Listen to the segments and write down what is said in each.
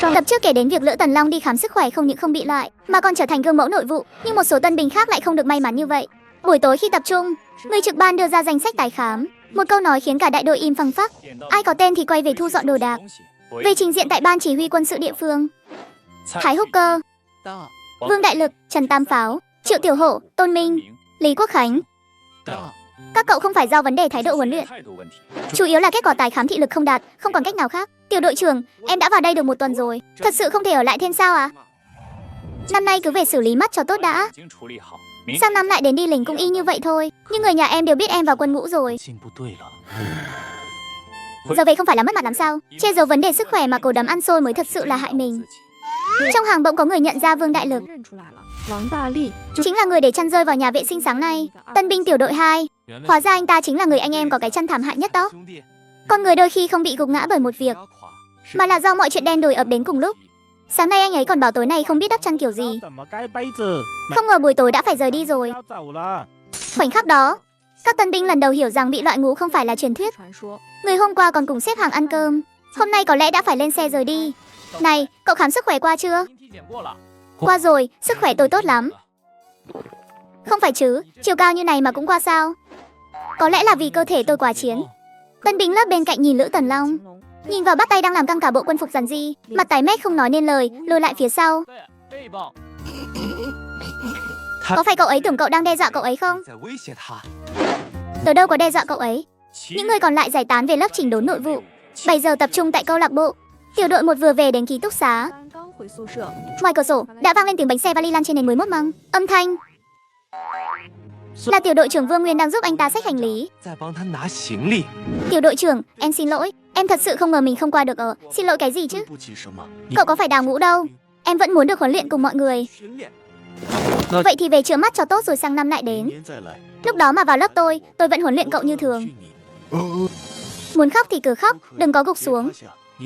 Tập trước kể đến việc Lữ Tần Long đi khám sức khỏe không những không bị loại, mà còn trở thành gương mẫu nội vụ, nhưng một số tân binh khác lại không được may mắn như vậy. Buổi tối khi tập trung, người trực ban đưa ra danh sách tái khám. Một câu nói khiến cả đại đội im phăng phắc. Ai có tên thì quay về thu dọn đồ đạc. Về trình diện tại ban chỉ huy quân sự địa phương, Thái Húc Cơ, Vương Đại Lực, Trần Tam Pháo, Triệu Tiểu Hổ, Tôn Minh, Lý Quốc Khánh. Các cậu không phải do vấn đề thái độ huấn luyện, chủ yếu là kết quả tái khám thị lực không đạt, không còn cách nào khác. Tiểu đội trưởng, em đã vào đây được 1 tuần rồi, thật sự không thể ở lại thêm sao à? Năm nay cứ về xử lý mắt cho tốt đã. Sang năm lại đến đi lính cũng y như vậy thôi. Nhưng người nhà em đều biết em vào quân ngũ rồi. Giờ về không phải là mất mặt lắm sao? Che giấu vấn đề sức khỏe mà cố đấm ăn xôi mới thật sự là hại mình. Trong hàng bỗng có người nhận ra Vương Đại Lực, chính là người để chăn rơi vào nhà vệ sinh sáng nay. Tân binh tiểu đội 2. Hóa ra anh ta chính là người anh em có cái chăn thảm hại nhất đó. Con người đôi khi không bị gục ngã bởi một việc, mà là do mọi chuyện đen đủi ập đến cùng lúc. Sáng nay anh ấy còn bảo tối nay không biết đắp chăn kiểu gì. Không ngờ buổi tối đã phải rời đi rồi. Khoảnh khắc đó, các tân binh lần đầu hiểu rằng bị loại ngũ không phải là truyền thuyết. Người hôm qua còn cùng xếp hàng ăn cơm, hôm nay có lẽ đã phải lên xe rời đi. Này, cậu khám sức khỏe qua chưa? Qua rồi, sức khỏe tôi tốt lắm. Không phải chứ, chiều cao như này mà cũng qua sao? Có lẽ là vì cơ thể tôi quá chiến. Tân binh lớp bên cạnh nhìn Lữ Tần Long, nhìn vào bắt tay đang làm căng cả bộ quân phục dằn di, mặt tái mét không nói nên lời, lùi lại phía sau. Có phải cậu ấy tưởng cậu đang đe dọa cậu ấy không? Tớ đâu có đe dọa cậu ấy. Những người còn lại giải tán về lớp chỉnh đốn nội vụ. 7 giờ tập trung tại câu lạc bộ. Tiểu đội 1 vừa về đến ký túc xá. Ngoài cửa sổ đã vang lên tiếng bánh xe vali lăn trên nền 11 măng. Âm thanh là tiểu đội trưởng Vương Nguyên đang giúp anh ta xách hành lý. Tiểu đội trưởng, em xin lỗi. Em thật sự không ngờ mình không qua được ở. Xin lỗi cái gì chứ? Cậu có phải đào ngũ đâu. Em vẫn muốn được huấn luyện cùng mọi người. Vậy thì về chữa mắt cho tốt rồi sang năm lại đến. Lúc đó mà vào lớp tôi vẫn huấn luyện cậu như thường. Muốn khóc thì cứ khóc, đừng có gục xuống.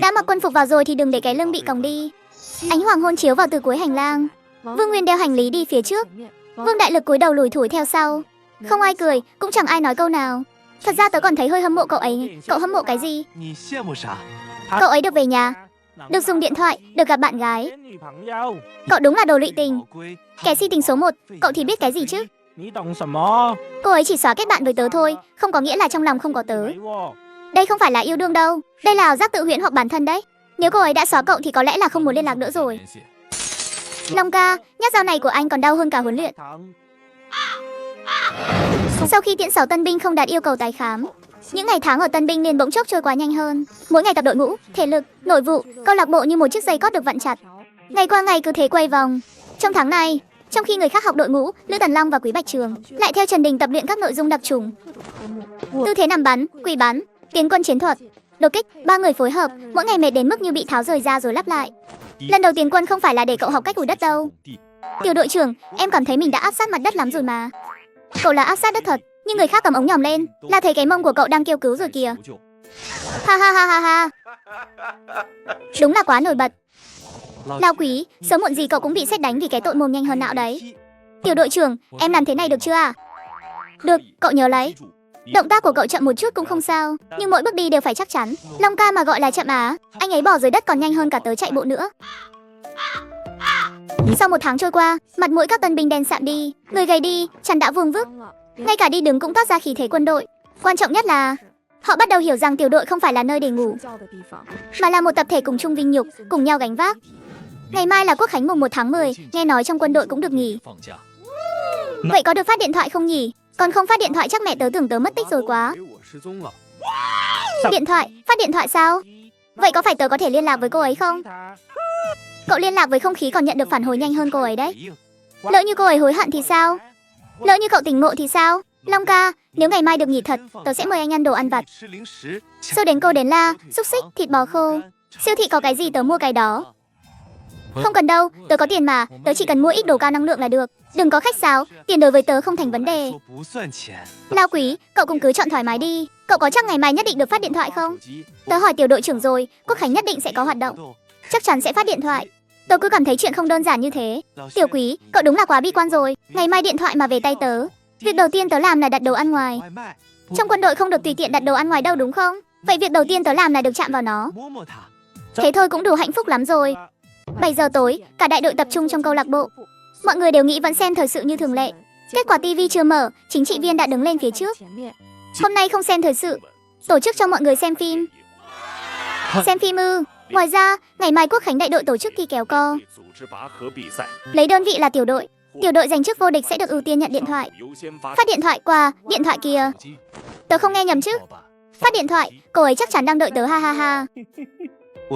Đã mặc quân phục vào rồi thì đừng để cái lưng bị còng đi. Ánh hoàng hôn chiếu vào từ cuối hành lang. Vương Nguyên đeo hành lý đi phía trước, Vương Đại Lực cúi đầu lủi thủi theo sau. Không ai cười, cũng chẳng ai nói câu nào. Thật ra tớ còn thấy hơi hâm mộ cậu ấy. Cậu hâm mộ cái gì? Cậu ấy được về nhà, được dùng điện thoại, được gặp bạn gái. Cậu đúng là đồ lụy tình. Kẻ si tình số 1, cậu thì biết cái gì chứ? Cô ấy chỉ xóa kết bạn với tớ thôi, không có nghĩa là trong lòng không có tớ. Đây không phải là yêu đương đâu, đây là ảo giác tự huyễn hoặc bản thân đấy. Nếu cô ấy đã xóa cậu thì có lẽ là không muốn liên lạc nữa rồi. Long ca, nhát dao này của anh còn đau hơn cả huấn luyện. Sau khi tiễn 6 tân binh không đạt yêu cầu tái khám, những ngày tháng ở tân binh nên bỗng chốc trôi quá nhanh hơn. Mỗi ngày tập đội ngũ, thể lực, nội vụ, câu lạc bộ như một chiếc dây cót được vặn chặt. Ngày qua ngày cứ thế quay vòng. Trong tháng này, trong khi người khác học đội ngũ, Lữ Tần Long và Quý Bạch Trường lại theo Trần Đình tập luyện các nội dung đặc trùng. Tư thế nằm bắn, quỳ bắn, tiến quân chiến thuật, đột kích, 3 người phối hợp, mỗi ngày mệt đến mức như bị tháo rời ra rồi lắp lại. Lần đầu tiến quân không phải là để cậu học cách ủi đất đâu. Tiểu đội trưởng, em cảm thấy mình đã áp sát mặt đất lắm rồi mà. Cậu là áp sát đất thật, nhưng người khác cầm ống nhòm lên là thấy cái mông của cậu đang kêu cứu rồi kìa. Ha ha ha ha ha. Đúng là quá nổi bật. Lao Quý, sớm muộn gì cậu cũng bị sét đánh vì cái tội mồm nhanh hơn não đấy. Tiểu đội trưởng, em làm thế này được chưa à? Được, cậu nhớ lấy. Động tác của cậu chậm một chút cũng không sao, nhưng mỗi bước đi đều phải chắc chắn. Long ca mà gọi là chậm á, anh ấy bỏ dưới đất còn nhanh hơn cả tớ chạy bộ nữa. Sau 1 tháng trôi qua, mặt mũi các tân binh đen sạm đi, người gầy đi, chăn đã vuông vức. Ngay cả đi đứng cũng toát ra khí thế quân đội. Quan trọng nhất là họ bắt đầu hiểu rằng tiểu đội không phải là nơi để ngủ, mà là một tập thể cùng chung vinh nhục, cùng nhau gánh vác. Ngày mai là Quốc khánh mùng 1 tháng 10, nghe nói trong quân đội cũng được nghỉ. Vậy có được phát điện thoại không nhỉ? Còn không phát điện thoại chắc mẹ tớ tưởng tớ mất tích rồi quá. Điện thoại? Phát điện thoại sao? Vậy có phải tớ có thể liên lạc với cô ấy không? Cậu liên lạc với không khí còn nhận được phản hồi nhanh hơn cô ấy đấy. Lỡ như cô ấy hối hận thì sao? Lỡ như cậu tỉnh ngộ thì sao? Long ca, nếu ngày mai được nghỉ thật, tớ sẽ mời anh ăn đồ ăn vặt. Sơ đến cô đến la, xúc xích, thịt bò khô. Siêu thị có cái gì tớ mua cái đó. Không cần đâu, tớ có tiền mà, tớ chỉ cần mua ít đồ cao năng lượng là được. Đừng có khách sáo, tiền đối với tớ không thành vấn đề. Lao Quý, cậu cũng cứ chọn thoải mái đi. Cậu có chắc ngày mai nhất định được phát điện thoại không? Tớ hỏi tiểu đội trưởng rồi, Quốc khánh nhất định sẽ có hoạt động. Chắc chắn sẽ phát điện thoại. Tớ cứ cảm thấy chuyện không đơn giản như thế. Tiểu Quý, cậu đúng là quá bi quan rồi. Ngày mai điện thoại mà về tay tớ, việc đầu tiên tớ làm là đặt đồ ăn ngoài. Trong quân đội không được tùy tiện đặt đồ ăn ngoài đâu đúng không? Vậy việc đầu tiên tớ làm là được chạm vào nó. Thế thôi cũng đủ hạnh phúc lắm rồi. 7 giờ tối, cả đại đội tập trung trong câu lạc bộ. Mọi người đều nghĩ vẫn xem thời sự như thường lệ. Kết quả tivi chưa mở, chính trị viên đã đứng lên phía trước. Hôm nay không xem thời sự, tổ chức cho mọi người xem phim. Xem phim ư? Ngoài ra, ngày mai Quốc khánh đại đội tổ chức thi kéo co. Lấy đơn vị là tiểu đội. Tiểu đội giành chức vô địch sẽ được ưu tiên nhận điện thoại. Phát điện thoại qua, điện thoại kìa. Tớ không nghe nhầm chứ? Phát điện thoại, cô ấy chắc chắn đang đợi tớ ha ha ha.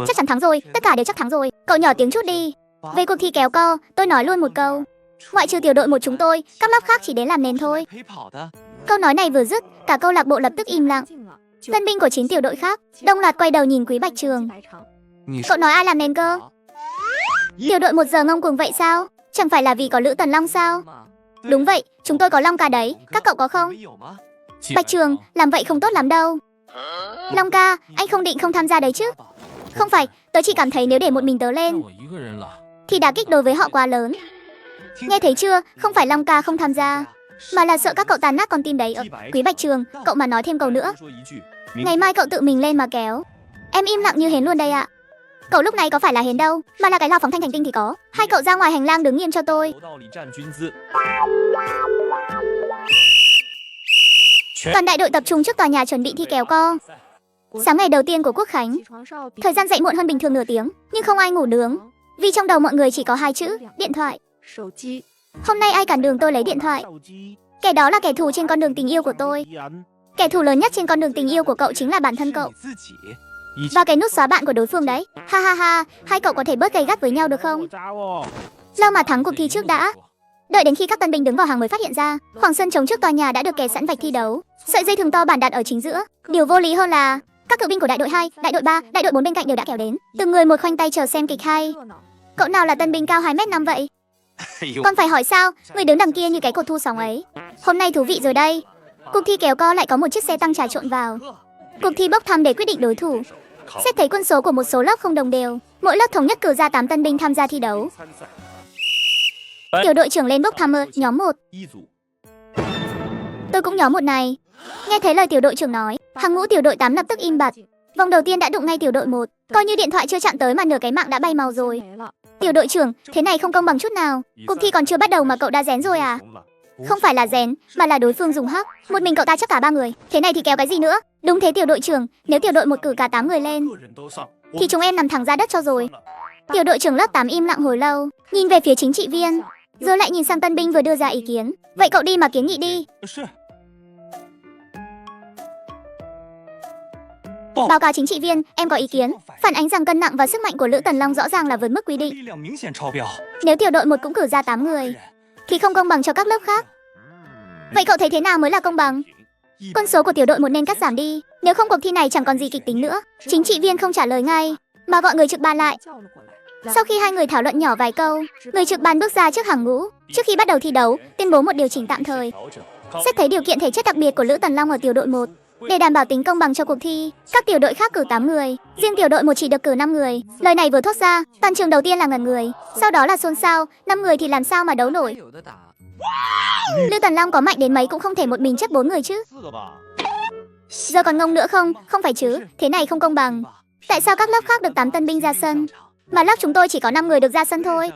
Chắc chắn thắng rồi, tất cả đều chắc thắng rồi. Cậu nhỏ tiếng chút đi. Về cuộc thi kéo co, tôi nói luôn một câu. Ngoại trừ tiểu đội một chúng tôi, các lớp khác chỉ đến làm nền thôi. Câu nói này vừa dứt, cả câu lạc bộ lập tức im lặng. Tân binh của 9 tiểu đội khác đồng loạt quay đầu nhìn Quý Bạch Trường. Cậu nói ai làm nền cơ? Tiểu đội 1 giờ ngông cuồng vậy sao? Chẳng phải là vì có Lữ Tần Long sao? Đúng vậy, chúng tôi có Long ca đấy, các cậu có không? Bạch Trường, làm vậy không tốt lắm đâu. Long ca, anh không định không tham gia đấy chứ? Không phải, tớ chỉ cảm thấy nếu để một mình tớ lên thì đả kích đối với họ quá lớn. Nghe thấy chưa, không phải Long ca không tham gia, mà là sợ các cậu tàn nát con tim đấy. Quý Bạch Trường, cậu mà nói thêm câu nữa, ngày mai cậu tự mình lên mà kéo. Em im lặng như hến luôn đây ạ. Cậu lúc này có phải là hến đâu, mà là cái lao phóng thanh thành tinh thì có. Hai cậu ra ngoài hành lang đứng nghiêm cho tôi. Toàn đại đội tập trung trước tòa nhà chuẩn bị thi kéo co. Sáng ngày đầu tiên của Quốc khánh, thời gian dậy muộn hơn bình thường nửa tiếng, nhưng không ai ngủ nướng, vì trong đầu mọi người chỉ có hai chữ, điện thoại. Hôm nay ai cản đường tôi lấy điện thoại. Kẻ đó là kẻ thù trên con đường tình yêu của tôi. Kẻ thù lớn nhất trên con đường tình yêu của cậu chính là bản thân cậu. Và cái nút xóa bạn của đối phương đấy. Ha ha ha, hai cậu có thể bớt gay gắt với nhau được không? Lâu mà thắng cuộc thi trước đã. Đợi đến khi các tân binh đứng vào hàng mới phát hiện ra, khoảng sân trống trước tòa nhà đã được kè sẵn vạch thi đấu. Sợi dây thừng to bản đặt ở chính giữa. Điều vô lý hơn là các cựu binh của đại đội 2, đại đội 3, đại đội 4 bên cạnh đều đã kéo đến. Từng người một khoanh tay chờ xem kịch hay. Cậu nào là tân binh cao 2m5 vậy? Còn phải hỏi sao, người đứng đằng kia như cái cột thu sóng ấy. Hôm nay thú vị rồi đây. Cuộc thi kéo co lại có một chiếc xe tăng trà trộn vào. Cuộc thi bốc thăm để quyết định đối thủ. Xét thấy quân số của một số lớp không đồng đều, mỗi lớp thống nhất cử ra 8 tân binh tham gia thi đấu. Tiểu đội trưởng lên bốc thăm nhóm 1. Tôi cũng nhóm 1 này. Nghe thấy lời tiểu đội trưởng nói, hàng ngũ tiểu đội 8 lập tức im bặt. Vòng đầu tiên đã đụng ngay tiểu đội 1, coi như điện thoại chưa chạm tới mà nửa cái mạng đã bay màu rồi. Tiểu đội trưởng, thế này không công bằng chút nào. Cuộc thi còn chưa bắt đầu mà cậu đã rén rồi à? Không phải là rén, mà là đối phương dùng hack. Một mình cậu ta chắc cả 3 người. Thế này thì kéo cái gì nữa? Đúng thế tiểu đội trưởng, nếu tiểu đội 1 cử cả 8 người lên thì chúng em nằm thẳng ra đất cho rồi. Tiểu đội trưởng lớp 8 im lặng hồi lâu, nhìn về phía chính trị viên, rồi lại nhìn sang tân binh vừa đưa ra ý kiến. Vậy cậu đi mà kiến nghị đi. Báo cáo chính trị viên, em có ý kiến, phản ánh rằng cân nặng và sức mạnh của Lữ Tần Long rõ ràng là vượt mức quy định. Nếu tiểu đội 1 cũng cử ra 8 người thì không công bằng cho các lớp khác. Vậy cậu thấy thế nào mới là công bằng? Quân số của tiểu đội 1 nên cắt giảm đi, nếu không cuộc thi này chẳng còn gì kịch tính nữa. Chính trị viên không trả lời ngay, mà gọi người trực ban lại. Sau khi hai người thảo luận nhỏ vài câu, người trực ban bước ra trước hàng ngũ, trước khi bắt đầu thi đấu, tuyên bố một điều chỉnh tạm thời. Xét thấy điều kiện thể chất đặc biệt của Lữ Tần Long ở tiểu đội 1, để đảm bảo tính công bằng cho cuộc thi, các tiểu đội khác cử 8 người, riêng tiểu đội 1 chỉ được cử 5 người. Lời này vừa thốt ra, toàn trường đầu tiên là ngẩn người, sau đó là xôn xao, 5 người thì làm sao mà đấu nổi. Lữ Tần Long có mạnh đến mấy cũng không thể một mình chấp 4 người chứ. Giờ còn ngông nữa không? Không phải chứ, thế này không công bằng. Tại sao các lớp khác được 8 tân binh ra sân, mà lớp chúng tôi chỉ có 5 người được ra sân thôi?